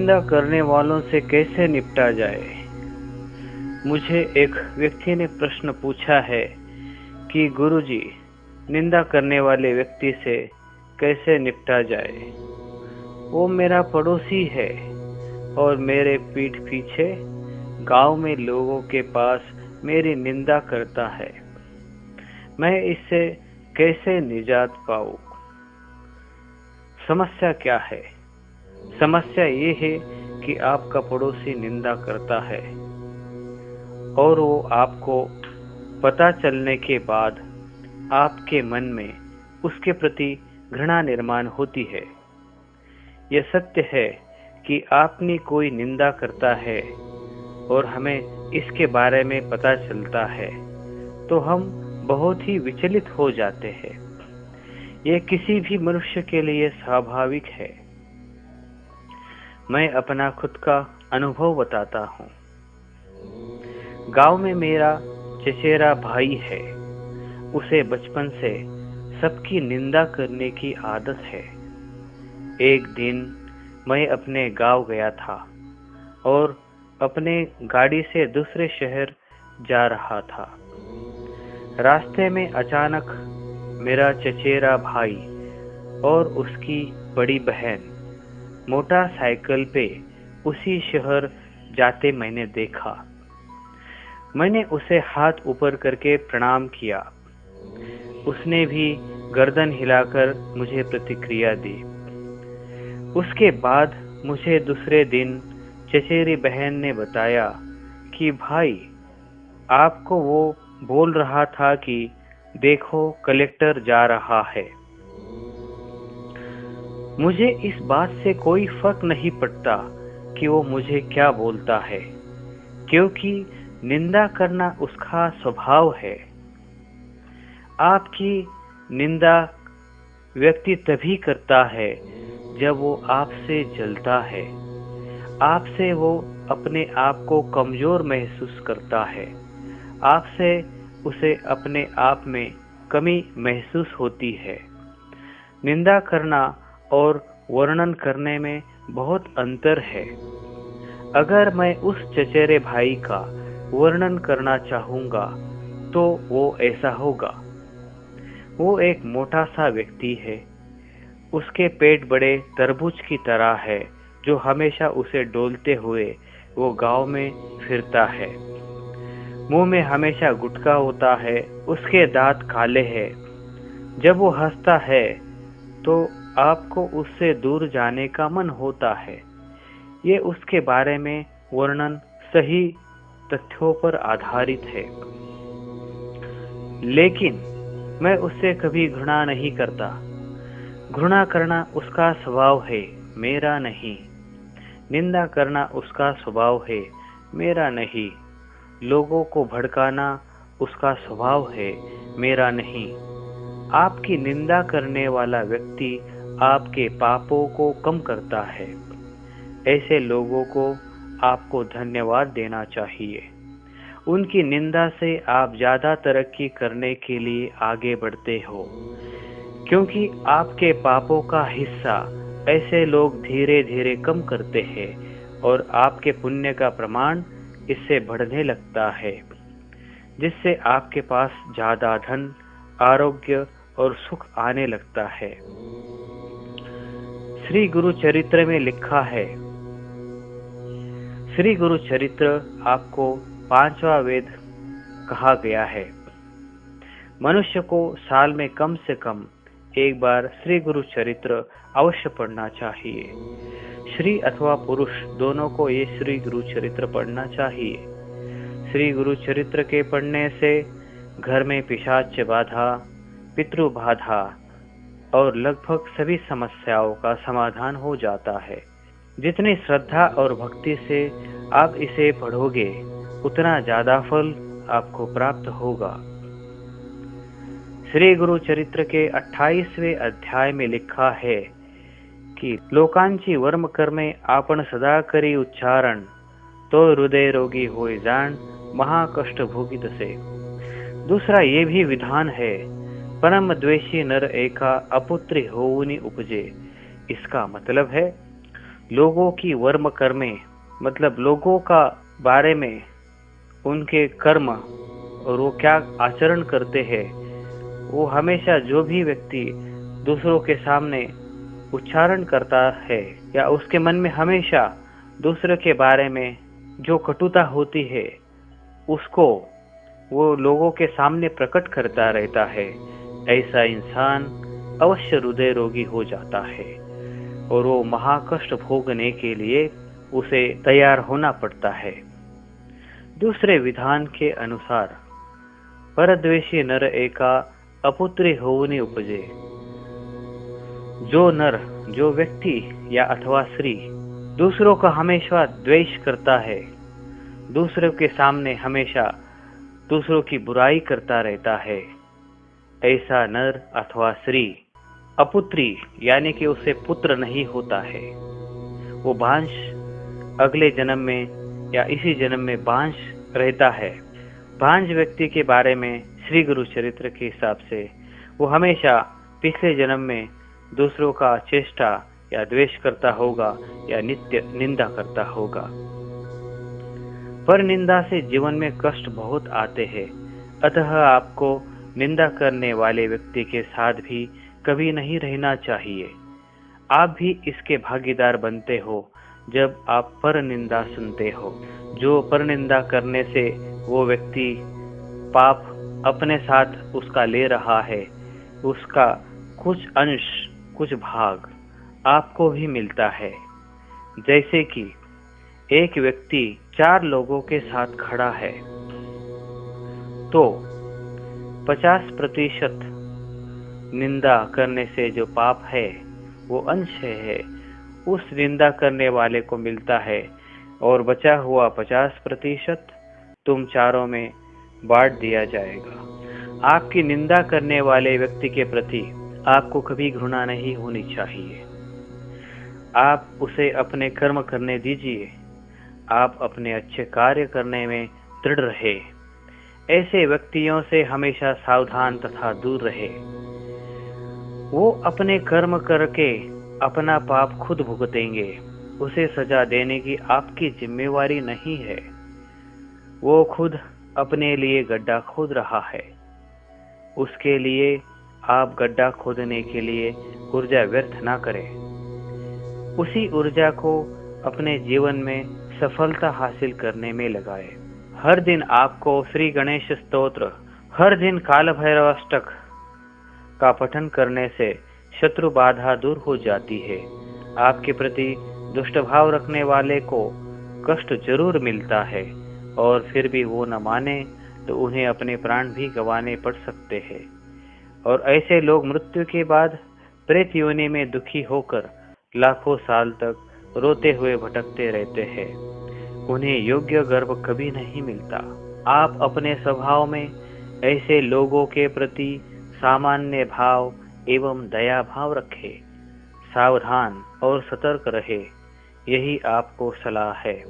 निंदा करने वालों से कैसे निपटा जाए। मुझे एक व्यक्ति ने प्रश्न पूछा है कि गुरुजी, निंदा करने वाले व्यक्ति से कैसे निपटा जाए। वो मेरा पड़ोसी है और मेरे पीठ पीछे गांव में लोगों के पास मेरी निंदा करता है। मैं इससे कैसे निजात पाऊं? समस्या क्या है? समस्या ये है कि आपका पड़ोसी निंदा करता है और वो आपको पता चलने के बाद आपके मन में उसके प्रति घृणा निर्माण होती है। यह सत्य है कि आपने कोई निंदा करता है और हमें इसके बारे में पता चलता है तो हम बहुत ही विचलित हो जाते हैं। यह किसी भी मनुष्य के लिए स्वाभाविक है। मैं अपना खुद का अनुभव बताता हूँ। गांव में मेरा चचेरा भाई है। उसे बचपन से सबकी निंदा करने की आदत है। एक दिन मैं अपने गांव गया था और अपने गाड़ी से दूसरे शहर जा रहा था। रास्ते में अचानक मेरा चचेरा भाई और उसकी बड़ी बहन मोटरसाइकिल पे उसी शहर जाते मैंने देखा। मैंने उसे हाथ ऊपर करके प्रणाम किया। उसने भी गर्दन हिलाकर मुझे प्रतिक्रिया दी। उसके बाद मुझे दूसरे दिन चचेरी बहन ने बताया कि भाई, आपको वो बोल रहा था कि देखो कलेक्टर जा रहा है। मुझे इस बात से कोई फर्क नहीं पड़ता कि वो मुझे क्या बोलता है, क्योंकि निंदा करना उसका स्वभाव है। आपकी निंदा व्यक्ति तभी करता है जब वो आपसे जलता है, आपसे वो अपने आप को कमजोर महसूस करता है, आपसे उसे अपने आप में कमी महसूस होती है। निंदा करना और वर्णन करने में बहुत अंतर है। अगर मैं उस चचेरे भाई का वर्णन करना चाहूँगा तो वो ऐसा होगा। वो एक मोटा सा व्यक्ति है। उसके पेट बड़े तरबूज की तरह है जो हमेशा उसे डोलते हुए वो गांव में फिरता है। मुंह में हमेशा गुटखा होता है। उसके दांत काले हैं। जब वो हंसता है तो आपको उससे दूर जाने का मन होता है। ये उसके बारे में वर्णन सही तथ्यों पर आधारित है। लेकिन मैं उससे कभी घृणा नहीं करता। घृणा करना उसका स्वभाव है, मेरा नहीं। निंदा करना उसका स्वभाव है, मेरा नहीं। लोगों को भड़काना उसका स्वभाव है, मेरा नहीं। आपकी निंदा करने वाला व्यक्ति आपके पापों को कम करता है। ऐसे लोगों को आपको धन्यवाद देना चाहिए। उनकी निंदा से आप ज्यादा तरक्की करने के लिए आगे बढ़ते हो, क्योंकि आपके पापों का हिस्सा ऐसे लोग धीरे धीरे कम करते हैं और आपके पुण्य का प्रमाण इससे बढ़ने लगता है, जिससे आपके पास ज्यादा धन, आरोग्य और सुख आने लगता है। श्री गुरु चरित्र में लिखा है, श्री गुरु चरित्र आपको 5वां वेद कहा गया है। मनुष्य को साल में कम से कम एक बार श्री गुरु चरित्र अवश्य पढ़ना चाहिए। श्री अथवा पुरुष दोनों को ये श्री गुरु चरित्र पढ़ना चाहिए। श्री गुरु चरित्र के पढ़ने से घर में पिशाच बाधा, पितृ बाधा और लगभग सभी समस्याओं का समाधान हो जाता है। जितनी श्रद्धा और भक्ति से आप इसे पढ़ोगे उतना ज्यादा फल आपको प्राप्त होगा। श्री गुरु चरित्र के 28वें अध्याय में लिखा है की लोकांची वर्म कर्मे आपण सदा करी उच्चारण, तो हृदय रोगी होय जान महाकष्ट भोगित से। दूसरा ये भी विधान है, परम द्वेषी नर एका अपुत्री होउनि उपजे। इसका मतलब है, लोगों की वर्म कर्मे, मतलब लोगों का बारे में, उनके कर्म और वो क्या आचरण करते हैं, वो हमेशा जो भी व्यक्ति दूसरों के सामने उच्चारण करता है या उसके मन में हमेशा दूसरे के बारे में जो कटुता होती है, उसको वो लोगों के सामने प्रकट करता रहता है, ऐसा इंसान अवश्य हृदय रोगी हो जाता है और वो महाकष्ट भोगने के लिए उसे तैयार होना पड़ता है। दूसरे विधान के अनुसार परद्वेषी नर एका अपुत्री होनी उपजे। जो व्यक्ति या अथवा स्त्री दूसरों का हमेशा द्वेष करता है, दूसरों के सामने हमेशा दूसरों की बुराई करता रहता है, ऐसा नर अथवा स्त्री अपुत्री यानी कि उसे पुत्र नहीं होता है। वो बांझ अगले जन्म में या इसी जन्म में बांझ रहता है। बांझ व्यक्ति के बारे में श्री गुरु चरित्र के हिसाब से वो हमेशा पिछले जन्म में दूसरों का चेष्टा या द्वेष करता होगा या नित्य निंदा करता होगा। पर निंदा से जीवन में कष्ट बहुत आते हैं, अतः आपको निंदा करने वाले व्यक्ति के साथ भी कभी नहीं रहना चाहिए। आप भी इसके भागीदार बनते हो जब आप पर निंदा सुनते हो। जो पर निंदा करने से वो व्यक्ति पाप अपने साथ उसका ले रहा है, उसका कुछ अंश कुछ भाग आपको भी मिलता है। जैसे कि एक व्यक्ति 4 लोगों के साथ खड़ा है तो 50% निंदा करने से जो पाप है वो अंश है उस निंदा करने वाले को मिलता है और बचा हुआ 50% तुम चारों में बांट दिया जाएगा। आपकी निंदा करने वाले व्यक्ति के प्रति आपको कभी घृणा नहीं होनी चाहिए। आप उसे अपने कर्म करने दीजिए, आप अपने अच्छे कार्य करने में दृढ़ रहे। ऐसे व्यक्तियों से हमेशा सावधान तथा दूर रहे। वो अपने कर्म करके अपना पाप खुद भुगतेंगे, उसे सजा देने की आपकी जिम्मेवारी नहीं है। वो खुद अपने लिए गड्ढा खोद रहा है, उसके लिए आप गड्ढा खोदने के लिए ऊर्जा व्यर्थ ना करें। उसी ऊर्जा को अपने जीवन में सफलता हासिल करने में लगाए। हर दिन आपको श्री गणेश स्तोत्र, हर दिन काल भैरवाष्टक का पठन करने से शत्रु बाधा दूर हो जाती है। आपके प्रति दुष्ट भाव रखने वाले को कष्ट जरूर मिलता है और फिर भी वो न माने तो उन्हें अपने प्राण भी गंवाने पड़ सकते हैं। और ऐसे लोग मृत्यु के बाद प्रेत योनि में दुखी होकर लाखों साल तक रोते हुए भटकते रहते हैं। उन्हें योग्य गर्भ कभी नहीं मिलता। आप अपने स्वभाव में ऐसे लोगों के प्रति सामान्य भाव एवं दया भाव रखें, सावधान और सतर्क रहे, यही आपको सलाह है।